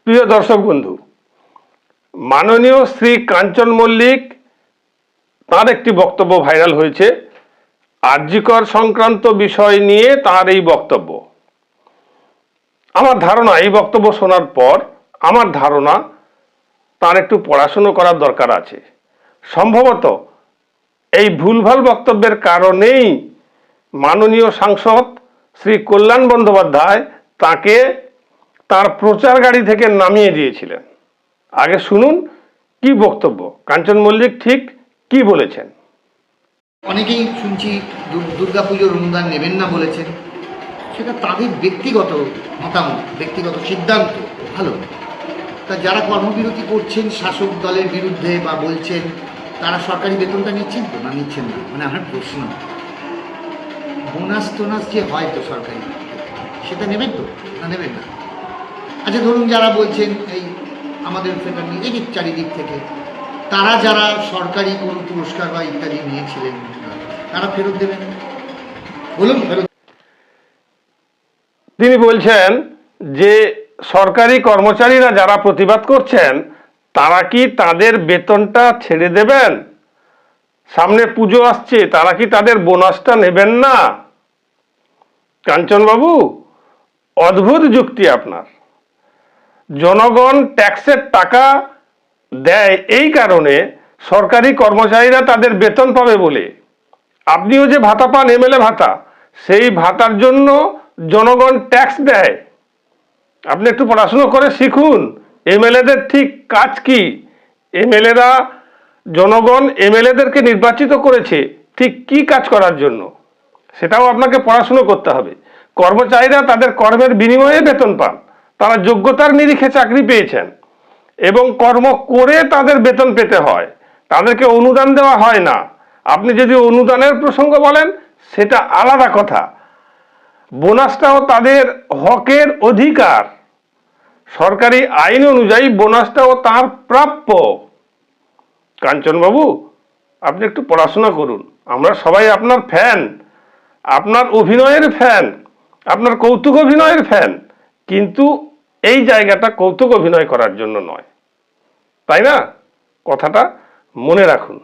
প্রিয় দর্শক বন্ধু, মাননীয় শ্রী কাঞ্চন মল্লিক তার একটি বক্তব্য ভাইরাল হয়েছে। আর.জি. কর সংক্রান্ত বিষয় নিয়ে তার এই বক্তব্য। আমার ধারণা, এই বক্তব্য শোনার পর আমার ধারণা তার একটু পড়াশুনো করার দরকার আছে। সম্ভবত এই ভুলভাল বক্তব্যের কারণেই মাননীয় সাংসদ শ্রী কল্যাণ বন্দ্যোপাধ্যায় তাকে তার প্রচার গাড়ি থেকে নামিয়ে দিয়েছিলেন। আগে শুনুন কি বক্তব্য, কাঞ্চন মল্লিক ঠিক কি বলেছেন। অনেকেই শুনছি দুর্গাপুজোর অনুদান নেবেন না বলেছেন, সেটা তাদের ব্যক্তিগত মতামত, ব্যক্তিগত সিদ্ধান্ত। ভালো, তা যারা কর্মবিরতি করছেন শাসক দলের বিরুদ্ধে বা বলছেন, তারা সরকারি বেতনটা নিচ্ছেন তো না নিচ্ছেন না? মানে আমার প্রশ্ন, বোনাস টোনাস যে হয় তো সরকারি, সেটা নেবেন তো না নেবেন না? আচ্ছা ধরুন যারা বলছেন এই আমাদের ফেডারেল এই চারিদিক থেকে, তারা যারা সরকারি কোনো পুরস্কার বা ইত্যাদি নিয়েছিলেন, তারা ফেরত দেবেন? বলুন ফেরত। তিনি বলছেন যে সরকারি কর্মচারীরা যারা প্রতিবাদ করছেন তারা কি তাদের বেতনটা ছেড়ে দেবেন? সামনে পুজো আসছে, তারা কি তাদের বোনাসটা নেবেন না? কাঞ্চনবাবু, অদ্ভুত যুক্তি আপনার। জনগণ ট্যাক্সের টাকা দেয় এই কারণে, সরকারি কর্মচারীরা তাদের বেতন পাবে বলে। আপনিও যে ভাতা পান, এমএলএ ভাতা, সেই ভাতার জন্য জনগণ ট্যাক্স দেয়। আপনি একটু পড়াশুনো করে শিখুন এমএলএদের ঠিক কাজ কি। এমএলএরা, জনগণ এমএলএদেরকে নির্বাচিত করেছে ঠিক কি কাজ করার জন্য, সেটাও আপনাকে পড়াশুনো করতে হবে। কর্মচারীরা তাদের কর্মের বিনিময়ে বেতন পান, তারা যোগ্যতার নিরিখে চাকরি পেয়েছেন এবং কর্ম করে তাদের বেতন পেতে হয়, তাদেরকে অনুদান দেওয়া হয় না। আপনি যদি অনুদানের প্রসঙ্গ বলেন সেটা আলাদা কথা, বোনাসটাও তাদের হকের অধিকার। সরকারি আইন অনুযায়ী বোনাসটাও তার প্রাপ্য। কাঞ্চনবাবু, আপনি একটু পড়াশোনা করুন। আমরা সবাই আপনার ফ্যান, আপনার অভিনয়ের ফ্যান, আপনার কৌতুক অভিনয়ের ফ্যান, কিন্তু এই জায়গাটা কৌতুক অভিনয় করার জন্য নয়, তাই না? কথাটা মনে রাখুন।